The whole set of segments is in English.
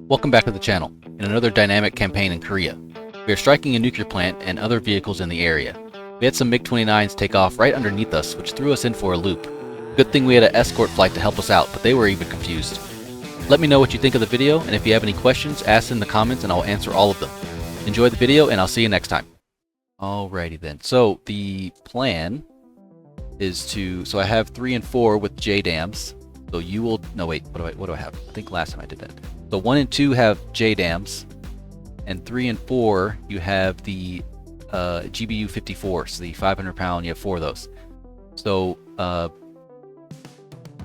Welcome back to the channel. In another dynamic campaign in Korea, we are striking a nuclear plant and other vehicles in the area. We had some MiG-29s take off right underneath us, which threw us in for a loop. Good thing we had an escort flight to help us out, but they were even confused. Let me know what you think of the video, and if you have any questions, ask in the comments and I'll answer all of them. Enjoy the video, and I'll see you next time. Alrighty then. So the plan is to, I have 3 and 4 with JDAMs. So you will, no wait, what do I have? I think last time I did that. So 1 and 2 have JDAMs, and 3 and 4 you have the GBU 54, so the 500-pound. You have 4 of those. So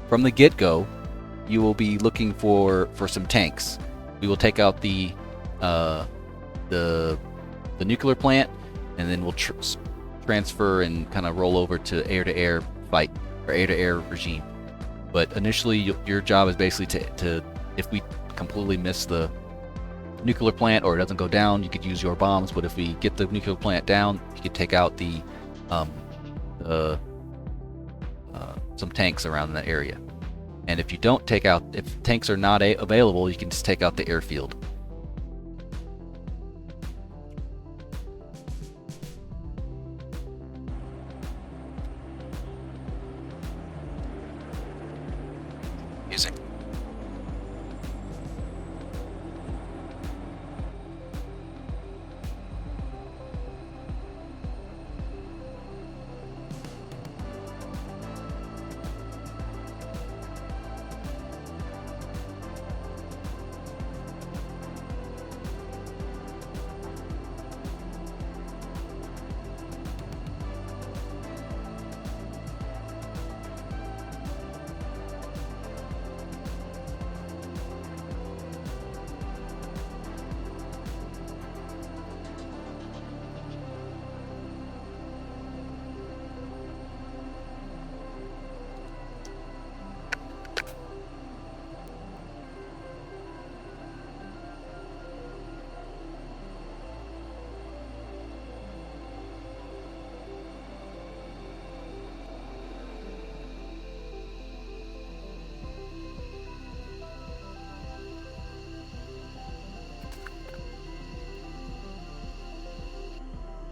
from the get-go, you will be looking for some tanks. We will take out the nuclear plant, and then we'll transfer and kind of roll over to air-to-air fight or air-to-air regime. But initially, your job is basically to if we completely miss the nuclear plant or it doesn't go down, you could use your bombs. But if we get the nuclear plant down, you could take out the some tanks around that area. And if you don't take out, if tanks are not available, you can just take out the airfield. Music.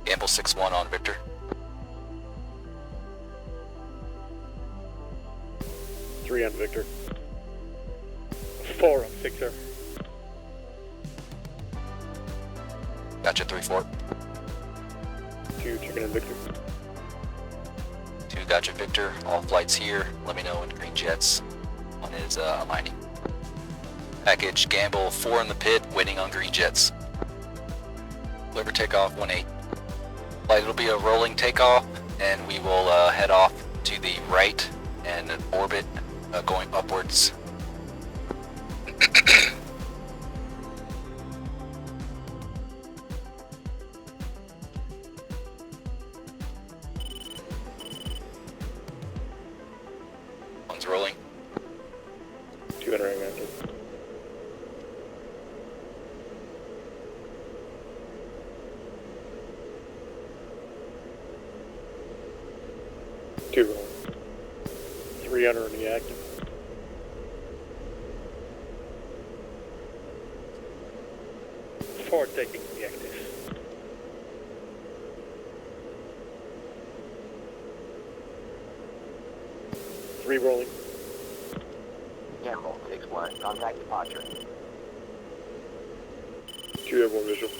Gamble 6-1 on Victor. 3 on Victor. 4 on Victor. Gotcha, 3-4. 2 chicken and Victor. 2 gotcha, Victor. All flights here. Let me know when green jets. One is aligning. Package Gamble 4 in the pit, waiting on green jets. Deliver takeoff 1-8. Flight, it'll be a rolling takeoff, and we will head off to the right and orbit going upwards. One's rolling. 2 entering after. Rolling. 3 under in the active. Four taking the active. Three rolling. Gamble 6-1, contact departure. 2 airborne visual.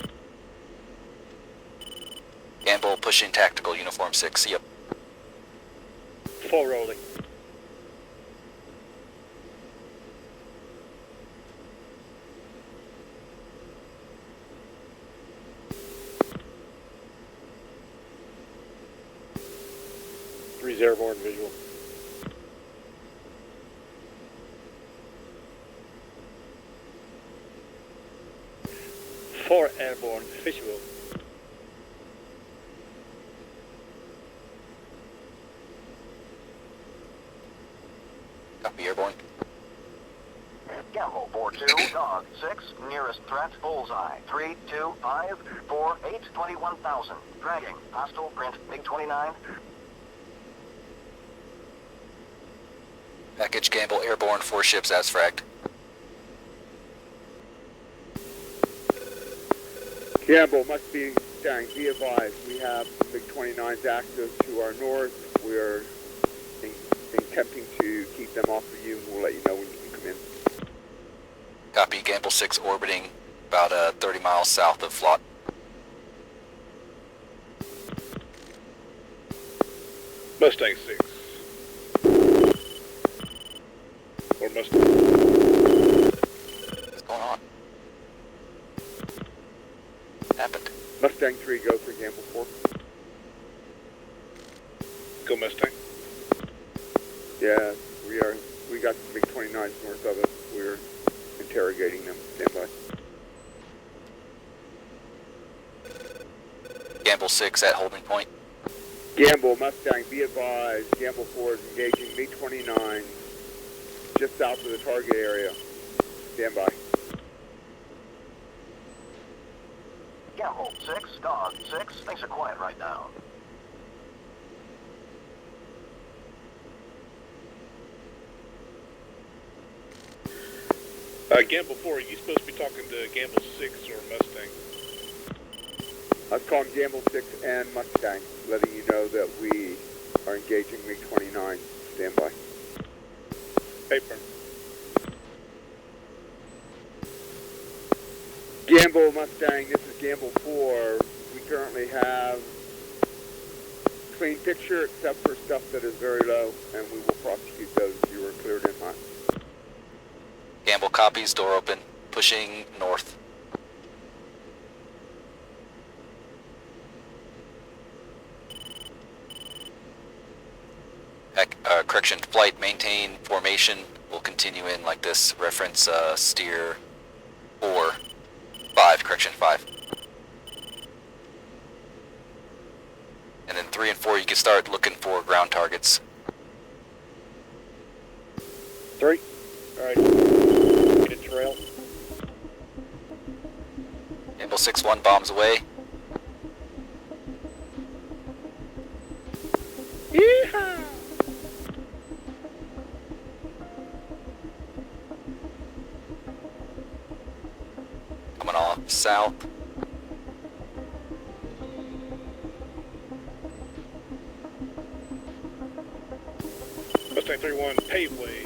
Gamble pushing tactical uniform 6. See ya. 4 rolling. Three's airborne visual. 4 airborne visual. Copy, airborne. Gamble 4-2, dog 6, nearest threat, bullseye. 3, 2, 5, 4, 8, 21,000. Dragging, hostile, print, MiG-29. Package Gamble airborne, 4 ships as fragged. Gamble, Mustang, be advised. We have MiG-29s active to our north. We are attempting to keep them off of you, and we'll let you know when you can come in. Copy, Gamble 6 orbiting about 30 miles south of Flot. Mustang 6. Or Mustang. What's going on? What happened? Mustang 3, go for Gamble 4. Go Mustang. Yeah, we got the MiG-29s north of us. We're interrogating them. Stand by. Gamble 6 at holding point. Gamble, Mustang, be advised. Gamble 4 is engaging MiG-29 just south of the target area. Stand by. Gamble 6, Dog 6, things are quiet right now. Gamble 4, are you supposed to be talking to Gamble 6 or Mustang? I was calling Gamble 6 and Mustang, letting you know that we are engaging MiG-29. Stand by. Paper. Gamble, Mustang, this is Gamble 4. We currently have clean picture except for stuff that is very low, and we will prosecute those. You are cleared in hot. Gamble copies, door open, pushing north. Correction, flight, maintain, formation, will continue in like this. Reference, steer, 4, 5, correction, 5. And then 3 and 4, you can start looking for ground targets. 3. Alright. Need a trail. Gamble 6-1 bombs away. Yeehaw! Coming off south. Mustang 3-1, paveway.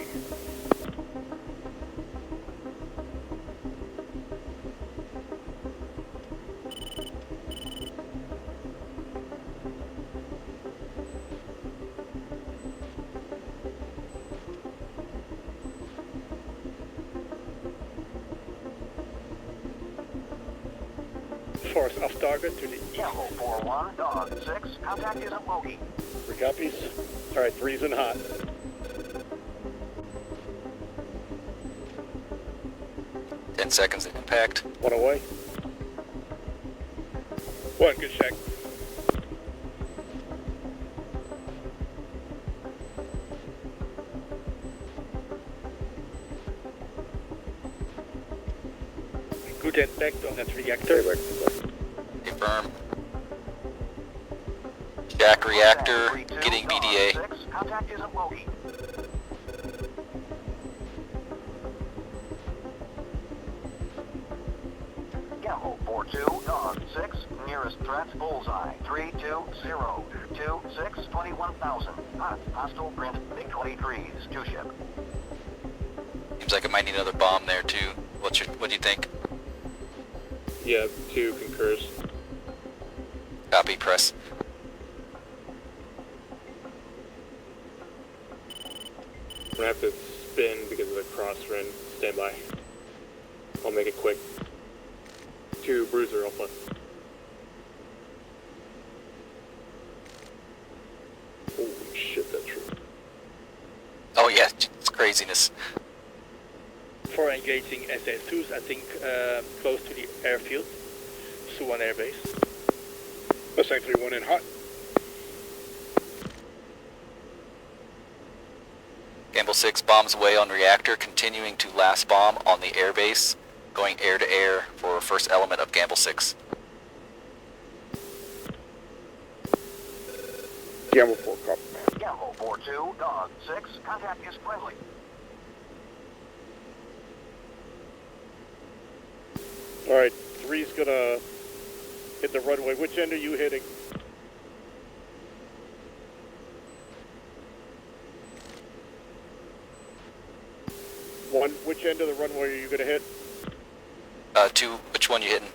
Force off target to the east. Gamble 4-1, Dog 6, contact isn't bogey. 3 copies. Alright, 3's in hot. 10 seconds to impact. 1 away. 1, good check. Good impact on that reactor. Confirm. Jack reactor, Mustang 3-2, getting Dog BDA. 6, contact isn't bogey. Gamble 4-2, Dog 6, nearest threat, bullseye, 320, 21,000. Hot, hostile print, MiG-23s, 2 ship. Seems like it might need another bomb there too. What do you think? Yeah, 2 concurs. Copy, press. We're gonna have to spin because of the crosswind. Stand by. I'll make it quick. 2 Bruiser Alpha. Holy shit, that's true. Oh yeah, it's craziness. For engaging SA2s, I think close to the airfield, Suwon Air Base. Mustang 3-1 in hot. Gamble 6 bombs away on reactor, continuing to last bomb on the airbase, going air to air for first element of Gamble 6. Gamble 4, copy. Gamble 4-2, Dog 6, contact is friendly. Alright, 3's gonna Hit the runway. Which end are you hitting? Which end of the runway are you going to hit? 2, which one you hitting?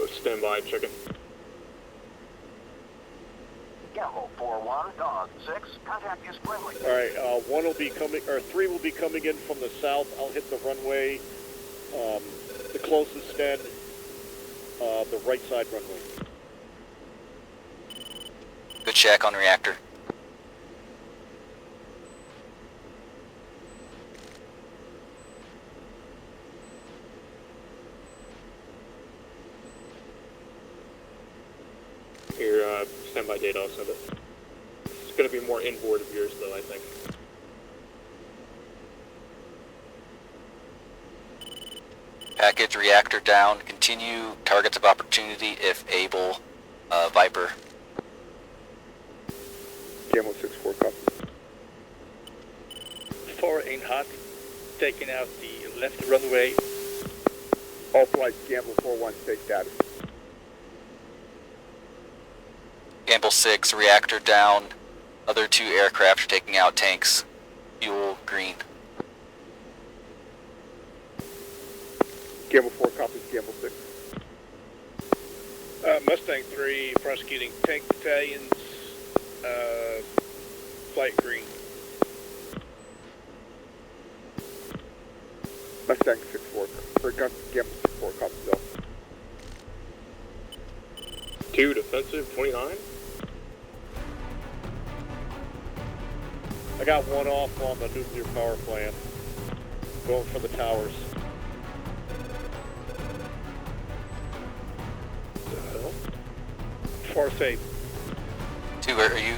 Stand by, checking. Gamble 4-1, dog 6, contact is friendly. All right, 1 will be coming, or 3 will be coming in from the south. I'll hit the runway, the closest end, the right side runway. Good check on reactor. Your standby data, I'll send it. It's going to be more inboard of yours, though, I think. Package reactor down. Continue targets of opportunity if able. Viper. Gamble 6-4, copy. 4 ain't hot. Taking out the left runway. All flights, Gamble 4-1, stay status. Gamble 6, reactor down. Other 2 aircraft are taking out tanks. Fuel green. Gamble 4 copies, Gamble 6. Mustang 3 prosecuting tank battalions, flight green. Mustang 6-4, or Gamble 6-4, copy, Bill. 2 defensive, 29. I got 1 off on the nuclear power plant. Going for the towers. What the hell? 4 safe. 2, where are you?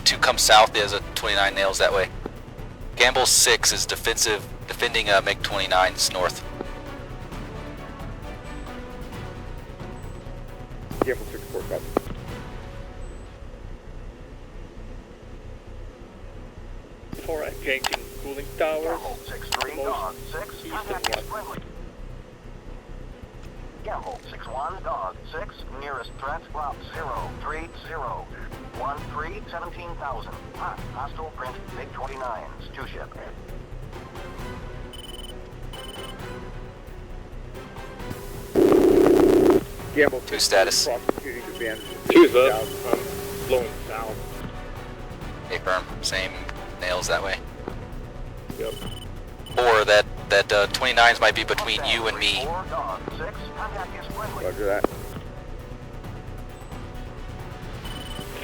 2 come south, there's a 29 nails that way. Gamble 6 is defending MiG-29s north. Gamble 6-4, copy. For engaging cooling towers. Gamble 6-3, dog 6, contact is friendly. Gamble 6-1, dog 6, nearest threat, route 030, 13, 17,000. Hot, hostile print, MiG-29s, 2 ship. Gamble 2 status. prosecuting advantage. 2's up. I'm blowing south. Okay, firm. Same nails that way. Yep. Or that 29s might be between you and me. 4, dog 6, contact is friendly. Roger that.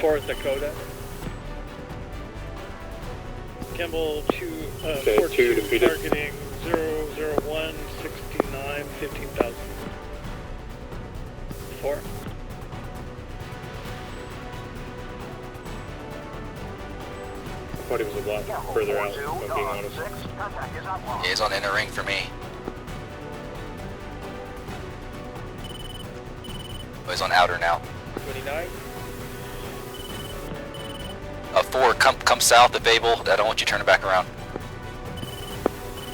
4 Dakota. Campbell 2, Okay, 4 2 defeated. targeting 001, 69, 15,000. 4. I thought he was a lot Gamble further out, 4-2, if I'm being dog honest. 6, contact is outlaw. He's on inner ring for me. Oh, he's on outer now. 29. 4, come south if able. I don't want you turning back around.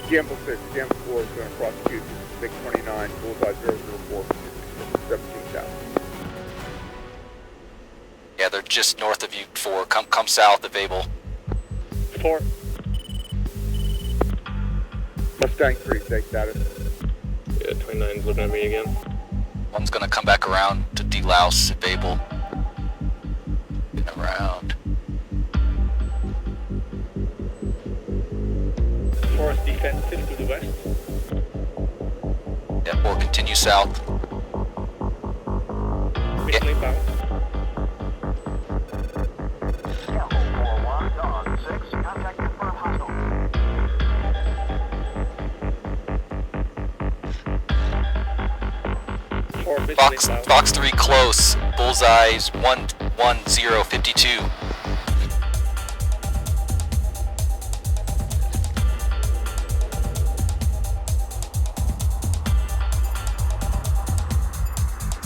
Gamble 6, Gamble 4 is going to prosecute MiG-29, bullseye 004, 17,000. Yeah, they're just north of you. 4, come south if able. 4. Mustang 3, stay status. Yeah, 29's looking at me again. 1's gonna come back around to delouse if able. Get around. 4 is defensive to the west. Yeah, 4, continue south. Missile inbound. Gamble 4-1, dog 6, contact confirmed hostile. Fox 3 close. Bullseyes 11052.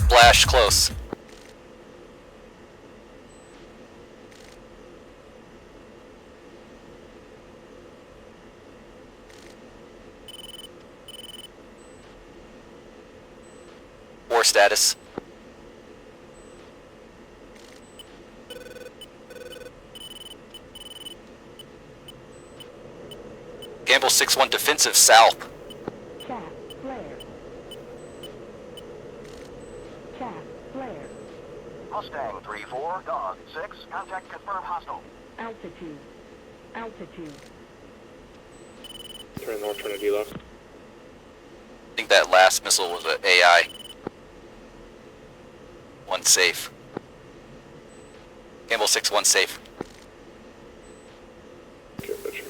Flash close. War status. 6-1 defensive south. Chaff flare. Chaff flare. Mustang 3-4, dog 6, contact confirmed hostile. Altitude. Altitude. Turn north, turn to D left. I think that last missile was an AI. One safe. Campbell 6-1 safe. Okay, picture.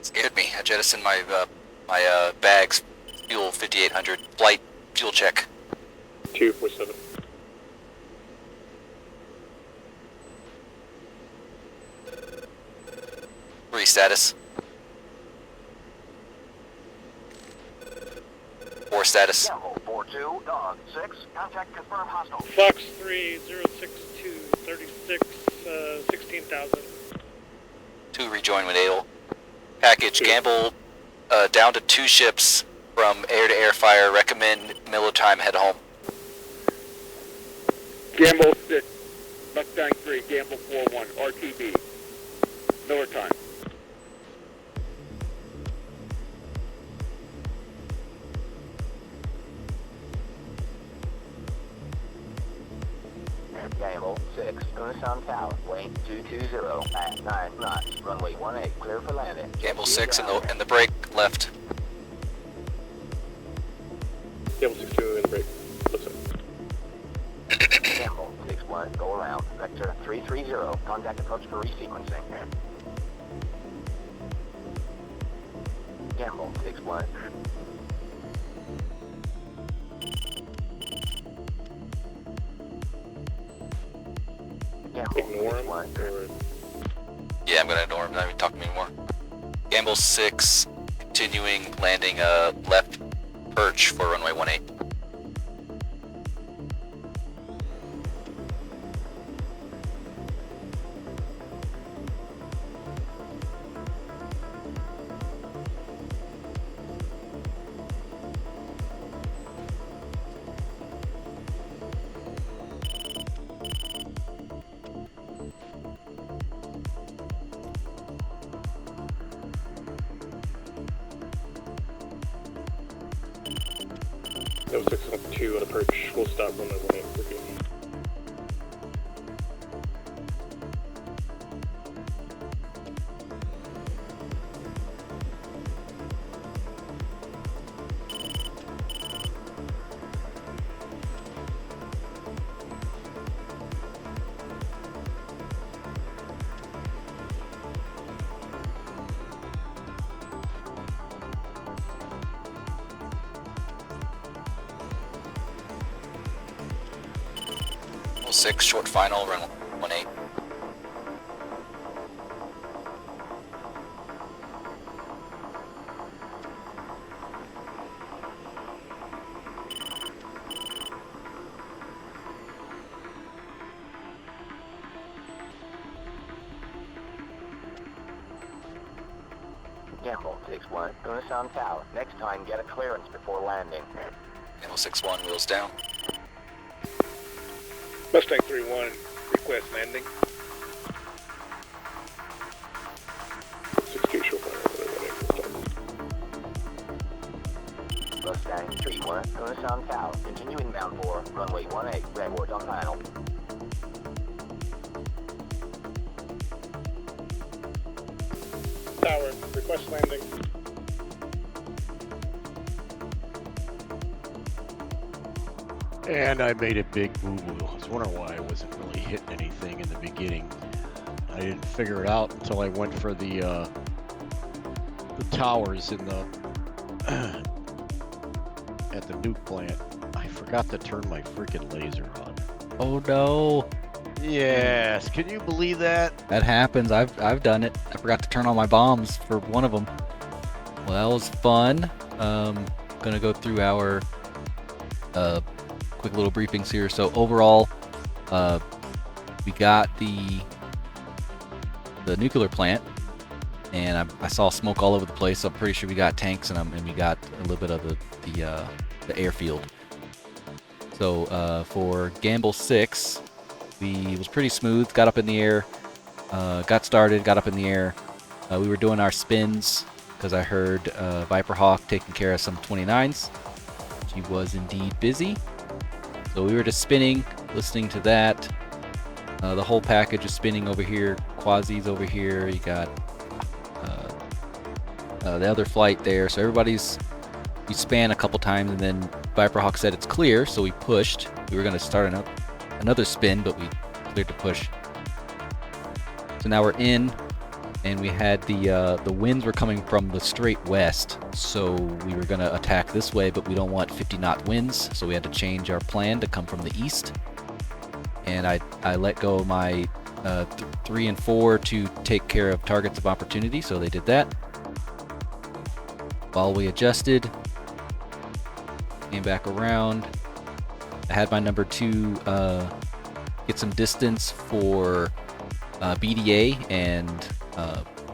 Scared me. I jettisoned my my bags. Fuel 5800. Flight fuel check. 247. Three status. 4 status. Gamble 4-2, dog 6, contact confirmed hostile. Fox 3062, 36, 16,000. 2 rejoin with ADL. Package Gamble down to 2 ships from air-to-air fire. Recommend Miller time. Head home. Gamble 6, Mustang 3, Gamble 4-1, RTB. Miller time. Gamble 6, Unison Tower, weight 220 at 9 knots, runway 18, clear for landing. Gamble 6 in the break left. Gamble 6-2 in the break. Listen. Gamble 6-1, go around, vector 330, contact approach for resequencing. Gamble 6-1. Gamble Ignore him, 6-1. or Yeah, I'm gonna ignore him. Not even talk to me anymore. Gamble 6 continuing landing left perch for runway 18. no 6-2 on a perch. We'll stop runway 18. We're good. Gamble 6 short final run 18. Gamble 6-1, Unison Tower, next time get a clearance before landing. Gamble 6-1 wheels down. Mustang 3-1, request landing. 6-2 short final, Mustang 3-1, Unison Tower, continuing bound for runway 18, redboard on final. Tower, request landing. And I made a big boo-boo. I was wondering why I wasn't really hitting anything in the beginning. I didn't figure it out until I went for the towers in the at the nuke plant. I forgot to turn my freaking laser on. Oh no, Yes, can you believe that? that happens. I've done it. I forgot to turn on my bombs for one of them. Well, that was fun. Gonna go through our quick little briefings here. So overall, we got the nuclear plant, and I saw smoke all over the place. So I'm pretty sure we got tanks, and we got a little bit of the airfield. So for Gamble 6, it was pretty smooth. Got up in the air. got started, got up in the air. We were doing our spins because I heard Viper Hawk taking care of some 29s. She was indeed busy. So we were just spinning, listening to that. The whole package is spinning over here. Quasi's over here. You got the other flight there. So we span a couple times, and then Viper Hawk said it's clear, so we pushed. We were going to start another spin, but we cleared to push. So now we're in, and we had the winds were coming from the straight west, so we were going to attack this way, but we don't want 50-knot winds, so we had to change our plan to come from the east. And I let go of my 3 and 4 to take care of targets of opportunity, so they did that. While we adjusted, came back around. I had my number 2 get some distance for BDA and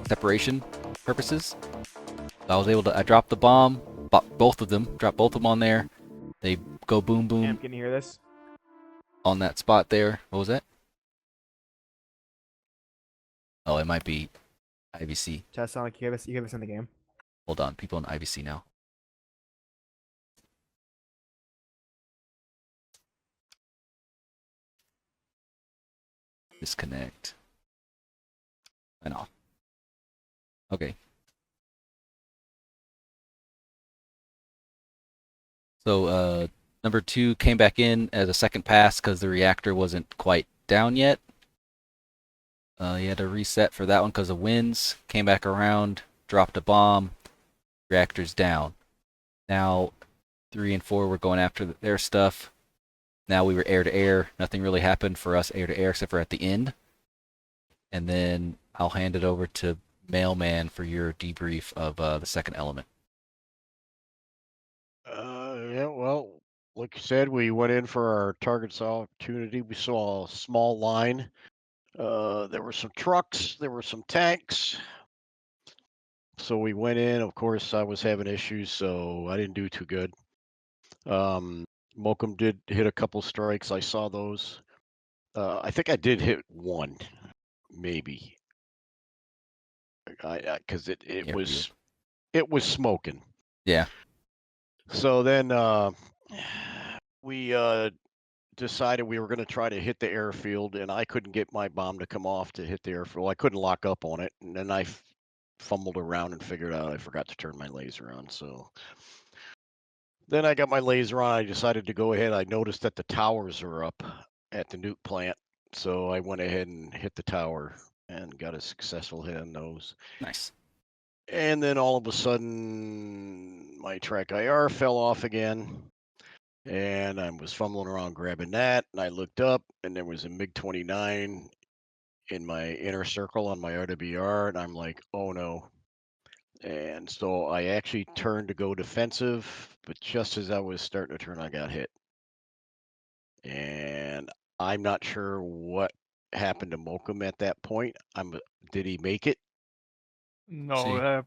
separation purposes. So I was able to. I dropped the bomb, both of them. Dropped both of them on there. They go boom boom. Cam, can you hear this? On that spot there. What was that? Oh, it might be IVC. Test sound like you have this in the game. Hold on, people in IVC now. Disconnect. And off. Okay. So, number 2 came back in as a second pass because the reactor wasn't quite down yet. You had to reset for that one because of winds. Came back around, dropped a bomb. Reactor's down. Now, 3 and 4 were going after their stuff. Now we were air to air. Nothing really happened for us air to air except for at the end. And then I'll hand it over to Mailman for your debrief of the second element. Yeah, well, like you said, we went in for our target's opportunity. We saw a small line. There were some trucks. There were some tanks. So we went in. Of course, I was having issues, so I didn't do too good. Mokum did hit a couple strikes. I saw those. I think I did hit one, maybe. Because it was smoking. Yeah. So then we decided we were going to try to hit the airfield, and I couldn't get my bomb to come off to hit the airfield. I couldn't lock up on it, and then I fumbled around and figured out I forgot to turn my laser on. So then I got my laser on. I decided to go ahead. I noticed that the towers are up at the nuke plant, so I went ahead and hit the tower and got a successful hit on those. Nice. And then all of a sudden, my track IR fell off again, and I was fumbling around grabbing that, and I looked up, and there was a MiG-29 in my inner circle on my RWR, and I'm like, oh no. And so I actually turned to go defensive, but just as I was starting to turn, I got hit. And I'm not sure what happened to Mokum at that point. Did he make it? No,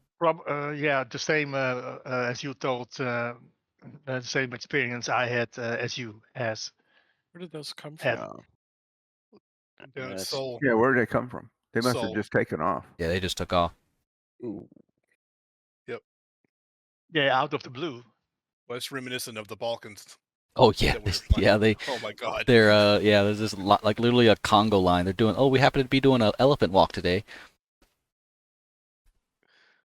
yeah, the same as you told, the same experience I had as you has. Where did those come Had. from? That's- Seoul. Yeah, where did they come from? They must have Seoul. just taken off. Yeah, they just took off. Ooh. Yeah, out of the blue. Well, it's reminiscent of the Balkans. Oh yeah, that we were flying. yeah. They Oh my God. they're yeah. There's this like literally a Congo line. They're doing. Oh, we happen to be doing an elephant walk today.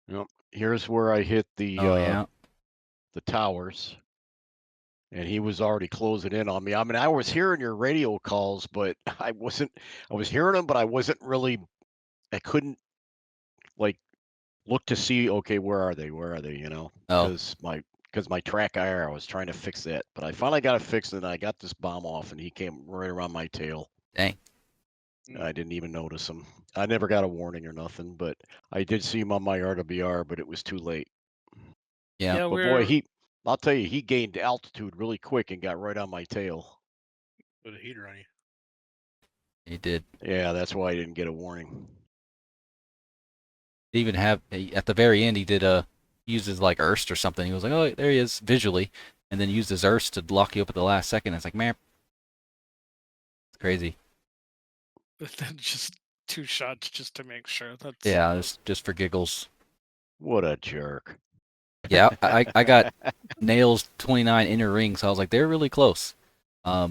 Yep. Here's where I hit the Yeah. the towers, and he was already closing in on me. I mean, I was hearing your radio calls, but I was hearing them, but I wasn't really. I couldn't like look to see. Okay, where are they? You know, Oh. because my track IR, I was trying to fix that, but I finally got it fixed, and I got this bomb off, and he came right around my tail. Dang. I didn't even notice him. I never got a warning or nothing, but I did see him on my RWR, but it was too late. Yeah. But boy, I'll tell you, he gained altitude really quick and got right on my tail. Put a heater on you. He did. Yeah, that's why I didn't get a warning. They even have at the very end. He did uses like Erst or something. He was like, oh, there he is visually, and then used his Erst to lock you up at the last second. It's like, man, it's crazy. But then just 2 shots just to make sure. That's Yeah, just for giggles. What a jerk. Yeah, I got nails 29 inner ring, so I was like, they're really close. Yeah,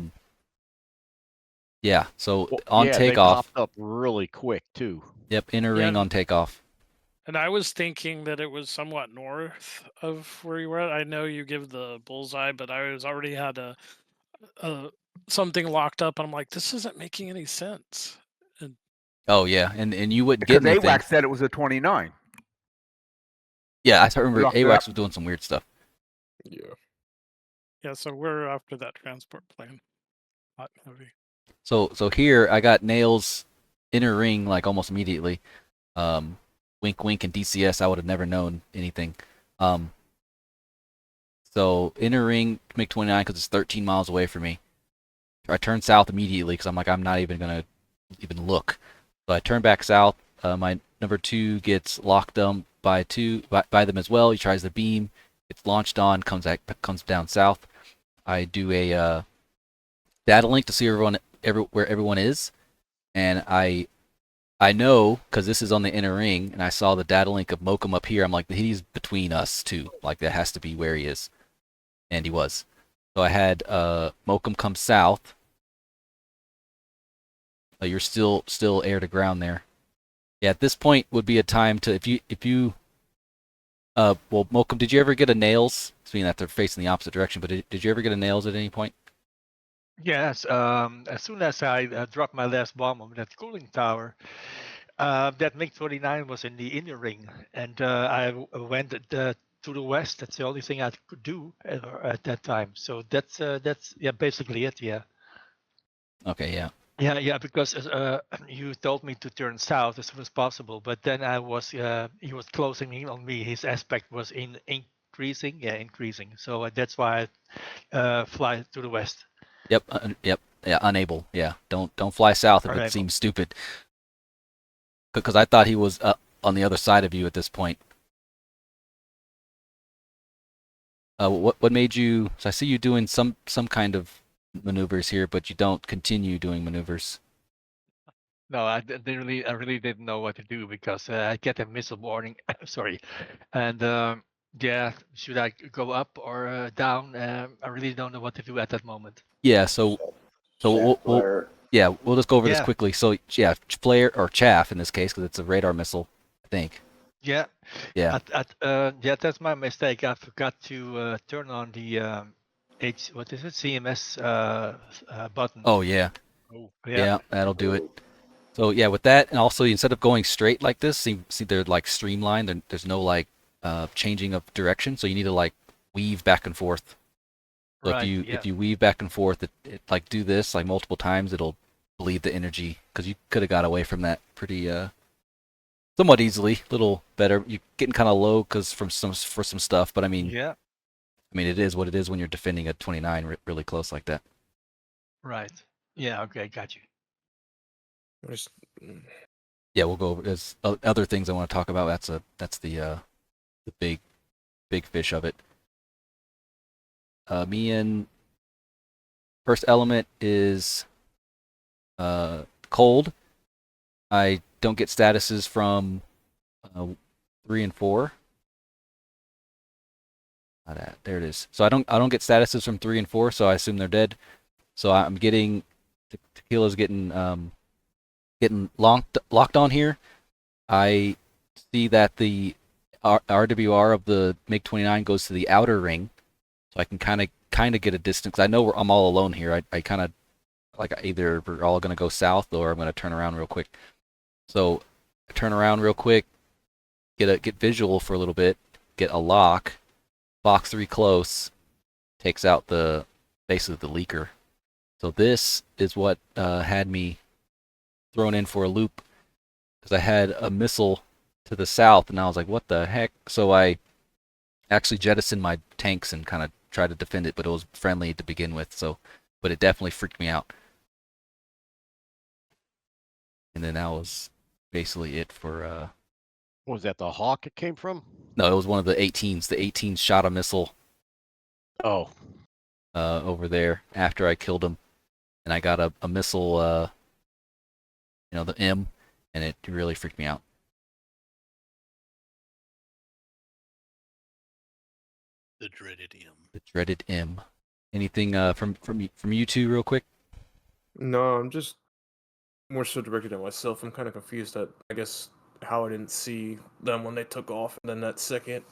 so Well, on yeah, they takeoff. popped up really quick too. Yep, inner ring on takeoff. And I was thinking that it was somewhat north of where you were at. I know you give the bullseye, but I was already had a something locked up, and I'm like, this isn't making any sense. And Oh yeah, and you wouldn't Because get anything. AWAC said it was a 29. Yeah, I remember Locked it AWACS up. was doing some weird stuff. yeah, so we're after that transport plane. Hot and heavy. So here I got nails inner ring like almost immediately. Wink wink and DCS I would have never known anything. So inner ring MiG-29 because it's 13 miles away from me. I turn south immediately because I'm like I'm not even gonna even look. So I turn back south. My number 2 gets locked by them as well. He tries the beam. It's launched on. Comes down south. I do a data link to see where everyone is, and I know because this is on the inner ring, and I saw the data link of Mokum up here. I'm like, he's between us too. Like that has to be where he is, and he was. So I had Mokum come south. You're still air to ground there. Yeah, at this point would be a time to if you well, Mokum, did you ever get a nails? Speaking that they're facing the opposite direction, but did you ever get a nails at any point? Yes. As soon as I dropped my last bomb on that cooling tower, that MiG-29 was in the inner ring, and I went to the west. That's the only thing I could do at that time. So that's yeah, basically it. Yeah. Okay, yeah. Yeah, because you told me to turn south as soon as possible, but then he was closing in on me. His aspect was increasing. Yeah, increasing. So that's why I fly to the west. Yep, yep, yeah, unable. Yeah, don't fly south if Unable. it seems stupid. Because I thought he was on the other side of you at this point. What made you? So I see you doing some kind of maneuvers here, but you don't continue doing maneuvers. No, I really didn't know what to do because I get a missile warning. Sorry, and yeah, should I go up or down? I really don't know what to do at that moment. Yeah, so we'll just go over this Yeah. quickly. So yeah, flare or chaff in this case because it's a radar missile, I think. Yeah. Yeah. Yeah, that's my mistake. I forgot to turn on the what is it? CMS button. Oh yeah. Oh, Yeah, that'll do it. So yeah, with that, and also instead of going straight like this, see they're like streamlined. There's no like changing of direction, so you need to like weave back and forth. So Right, if you weave back and forth, it like do this like multiple times, it'll bleed the energy because you could have got away from that pretty somewhat easily, a little better. You're getting kind of low because for some stuff, but I mean it is what it is when you're defending a 29 really close like that. Right. Yeah. Okay. Got you. Yeah, we'll go over. There's other things I want to talk about. That's the big fish of it. Me and first element is cold. I don't get statuses from 3 and 4. There it is. So I don't get statuses from 3 and 4. So I assume they're dead. So I'm getting Tequila's getting locked on here. I see that the RWR of the MiG-29 goes to the outer ring, so I can kind of get a distance. I know I'm all alone here. I kind of like either we're all gonna go south or I'm gonna turn around real quick. So I turn around real quick, get visual for a little bit, get a lock, box 3 close, takes out the basically the leaker. So this is what had me thrown in for a loop because I had a missile to the south and I was like, what the heck? So I actually jettisoned my tanks and kind of tried to defend it, but it was friendly to begin with. But it definitely freaked me out. And then that was basically it for. Was that the Hawk it came from? No, it was one of the 18s. The 18s shot a missile. Oh. Over there after I killed him, and I got a missile. The M, and it really freaked me out. The dreaded M. The dreaded M. Anything from you two, real quick? No, I'm just more so directed at myself. I'm kind of confused at, I guess, how I didn't see them when they took off, and then that second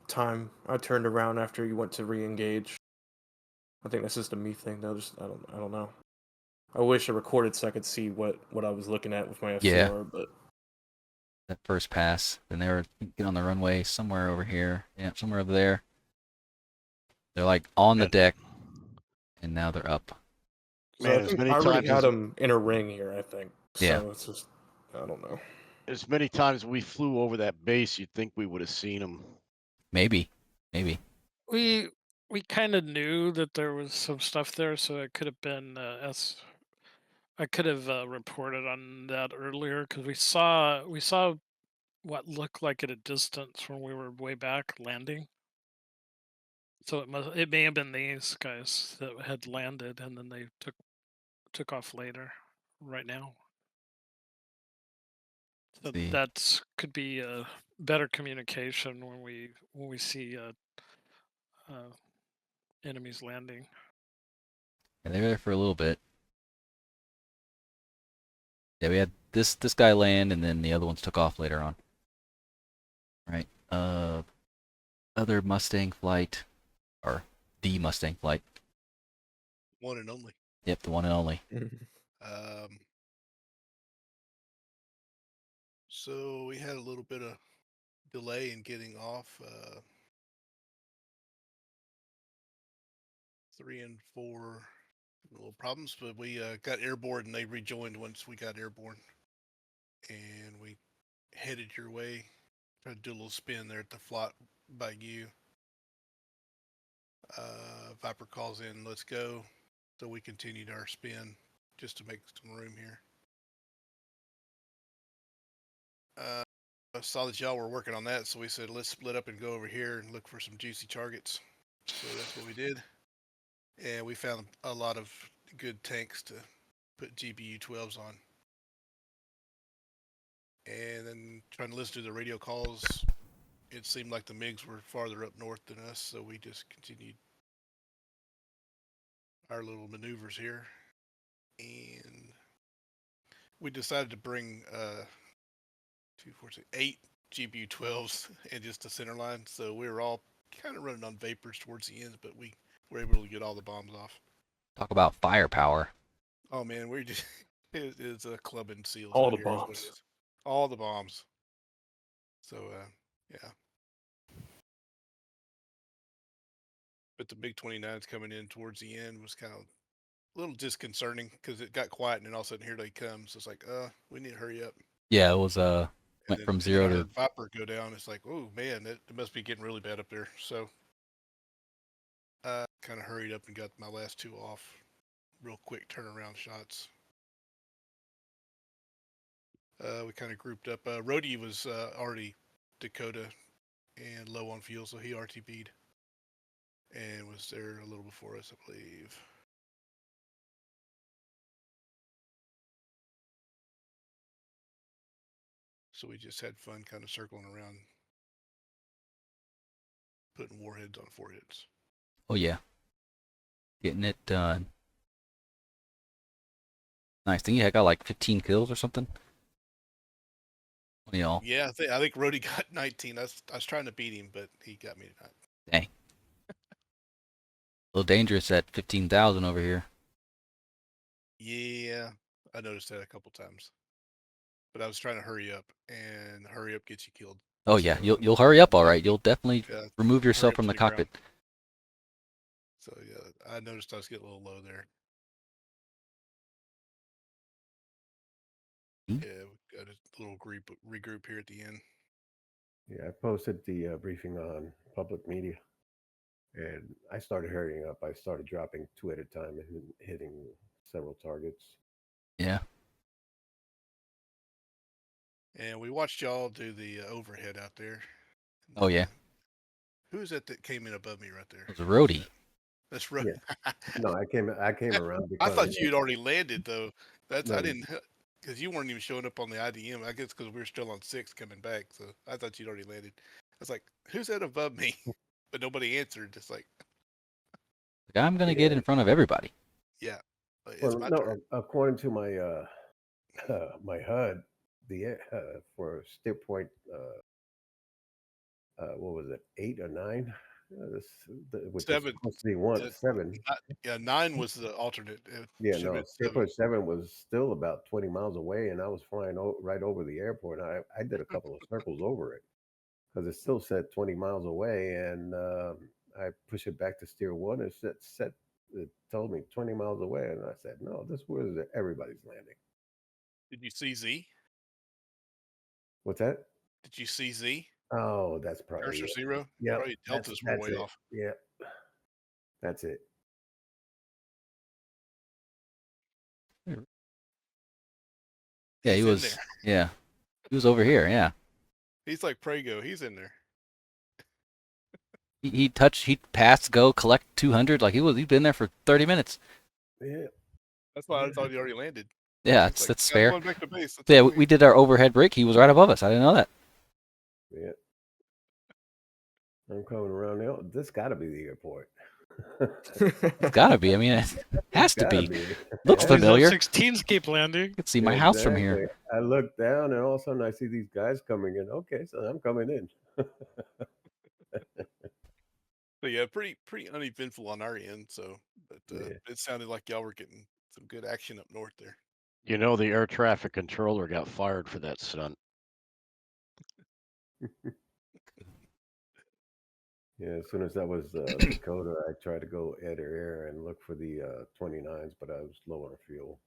time I turned around after you went to re-engage. I think that's just a me thing, though. Just I don't know. I wish I recorded so I could see what I was looking at with my FCR, Yeah. but That first pass. Then they were getting on the runway somewhere over here. Yeah, somewhere over there. They're like on the deck, and now they're up. so Man, I as think many I already times had as them in a ring here. I think. Yeah. So it's just I don't know. as many times we flew over that base, you'd think we would have seen them. Maybe. We kind of knew that there was some stuff there, so it could have been I could have reported on that earlier because we saw what looked like at a distance when we were way back landing. So it may have been these guys that had landed and then they took off later. Right now, so See. that's could be a better communication when we see enemies landing. And they were there for a little bit. Yeah, we had this guy land, and then the other ones took off later on. Right. Other Mustang flight, or the Mustang flight. One and only. Yep, the one and only. So we had a little bit of delay in getting off 3 and 4 little problems, but we got airborne and they rejoined once we got airborne, and we headed your way. Tried to do a little spin there at the flot by you. Viper calls in, let's go. So we continued our spin just to make some room here. I saw that y'all were working on that, so we said let's split up and go over here and look for some juicy targets. So that's what we did. And we found a lot of good tanks to put GBU-12s on. And then trying to listen to the radio calls, it seemed like the MiGs were farther up north than us, so we just continued our little maneuvers here. And we decided to bring 8 GBU-12s in just a center line, so we were all kind of running on vapors towards the end, but we were able to get all the bombs off. Talk about firepower. Oh man, we're just it's a club and seals. All the bombs. All the bombs. So yeah. But the big 29s coming in towards the end was kind of a little disconcerting because it got quiet and then all of a sudden here they come. So it's like, we need to hurry up. Yeah, it was went from 0 to Viper go down. It's like, oh man, it must be getting really bad up there. So kind of hurried up and got my last 2 off. Real quick turnaround shots. We kind of grouped up. Rhodey was already Dakota and low on fuel, so he RTB'd and was there a little before us, I believe. So we just had fun kind of circling around, putting warheads on foreheads. Oh yeah. Getting it done. Nice thing, yeah, I got like 15 kills or something. What do y'all? Yeah, I think Rhodey got 19. I was trying to beat him, but he got me tonight. Dang. A little dangerous at 15,000 over here. Yeah, I noticed that a couple times. But I was trying to hurry up, and hurry up gets you killed. Oh yeah, you'll hurry up all right. You'll definitely remove yourself from the cockpit. So yeah, I noticed I was getting a little low there. Yeah, we got a little regroup here at the end. Yeah, I posted the briefing on public media, and I started hurrying up. I started dropping 2 at a time and hitting several targets. Yeah. And we watched y'all do the overhead out there. Oh yeah. Who is that came in above me right there? It was Rhodey. That's Rhodey. Yeah. No, I came around because I thought you'd already landed though. I didn't. because you weren't even showing up on the IDM. I guess because we were still on 6 coming back, so I thought you'd already landed. I was like, "Who's that above me?" But nobody answered. It's like, Like, I'm gonna get in front of everybody. yeah, it's Well, my no, turn. according to my my HUD, for steer point, what was it, 8 or 9? Which is 7. supposed to be 1 7. Yeah, 9 was the alternate. It Yeah, should have no, been steer 7. point 7 was still about 20 miles away, and I was flying right over the airport. I did a couple of circles over it because it still said 20 miles away, and I pushed it back to steer 1, and it told me 20 miles away, and I said, no, this is where everybody's landing. Did you see Z? What's that? Did you see Z? Oh, that's probably Cursor it. 0? Yeah, Probably deltas were that's way it. off. Yeah, that's it. Yeah, He's he in was. there. Yeah, he was over here. Yeah, He's like Prego. He's in there. he passed go collect 200. Like he'd been there for 30 minutes. Yeah. That's why I thought he already landed. Yeah, It's like, that's "Yeah, I'm fair. going back to base. That's Yeah, okay." we did our overhead break. He was right above us. I didn't know that. Yeah. I'm coming around now. This got to be the airport. It's gotta be. I mean, it has to Gotta be. be. Looks Yeah. These familiar. F-16s keep landing. You can see my house from Exactly. here. I look down, and all of a sudden I see these guys coming in. Okay, so I'm coming in. But yeah, pretty uneventful on our end. So, but Yeah. it sounded like y'all were getting some good action up north there. You know, the air traffic controller got fired for that stunt. Yeah, as soon as that was Dakota, I tried to go air and look for the 29s, but I was low on fuel.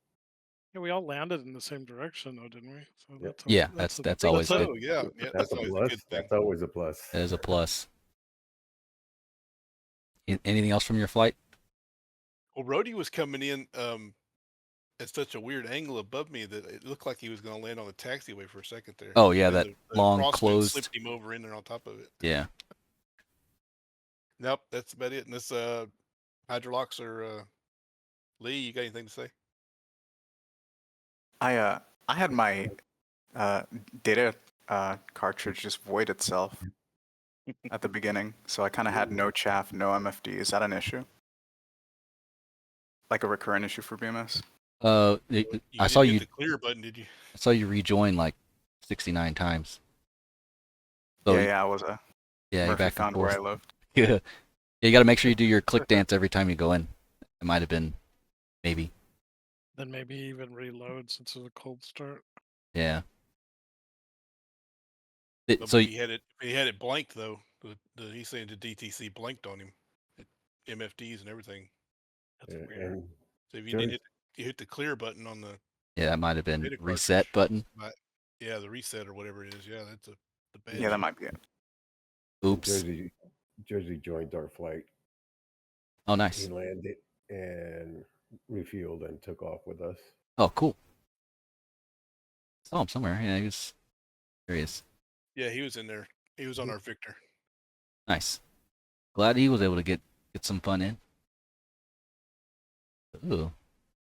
Yeah, we all landed in the same direction, though, didn't we? So Yep. Yeah, that's always So good. yeah, That's a always plus. a good thing. That's always a plus. That is a plus. Anything else from your flight? Well, Rhodey was coming in at such a weird angle above me that it looked like he was going to land on the taxiway for a second there. Oh yeah, And that the long crosswind closed. slipped him over in there on top of it. Yeah. Nope, that's about it. And this hydrolocks are Lee. You got anything to say? I had my data cartridge just void itself at the beginning, so I kind of had no chaff, no MFD. Is that an issue? Like a recurrent issue for BMS? I You saw didn't you. hit the clear button, did you? I saw you rejoin like 69 times. So yeah, I was a yeah, you're Murphy back and found where I forth. lived. Yeah, you got to make sure you do your click dance every time you go in. It might have been, maybe. Then maybe even reload since it's a cold start. Yeah. But So he had it blanked though. He's saying the DTC blanked on him, MFDs and everything. That's weird. And So if you hit the clear button on the yeah, that might have been data reset cartridge, button. yeah, the reset or whatever it is. Yeah, that's the bad. Yeah, that might be it. Oops. Jersey joined our flight. Oh, He nice. landed and refueled and took off with us. Oh, cool. Saw him somewhere. Yeah, he was. There he is. Yeah, he was in there. He was on our Victor. Nice. Glad he was able to get some fun in. Ooh.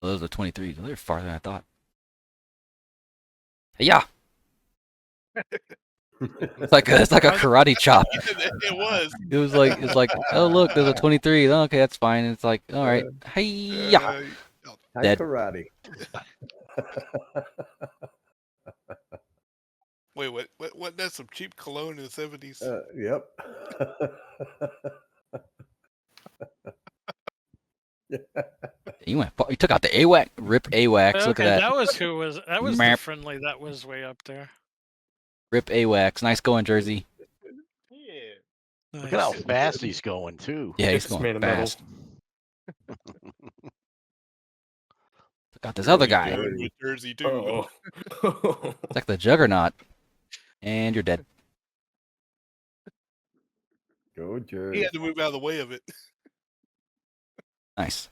Well, those are 23s. They're farther than I thought. Yeah. It's like a karate chop. It was. It was like, oh look, there's a 23. Oh, okay, that's fine. It's like, all right, hey, yeah. Hi, Dead. karate. Wait, what? That's some cheap cologne in the 70s. Yep. You took out the AWAC. Rip AWACs. Look Okay, at that. that was the Map. friendly that was way up there. Rip AWACs. Nice going, Jersey. Yeah. Look at how fast he's going too. Yeah, he's It's made going of metal. fast. Took out this other guy. With Jersey too. Oh. It's like the Juggernaut. And you're dead. Go He Jersey. had to move out of the way of it. Nice.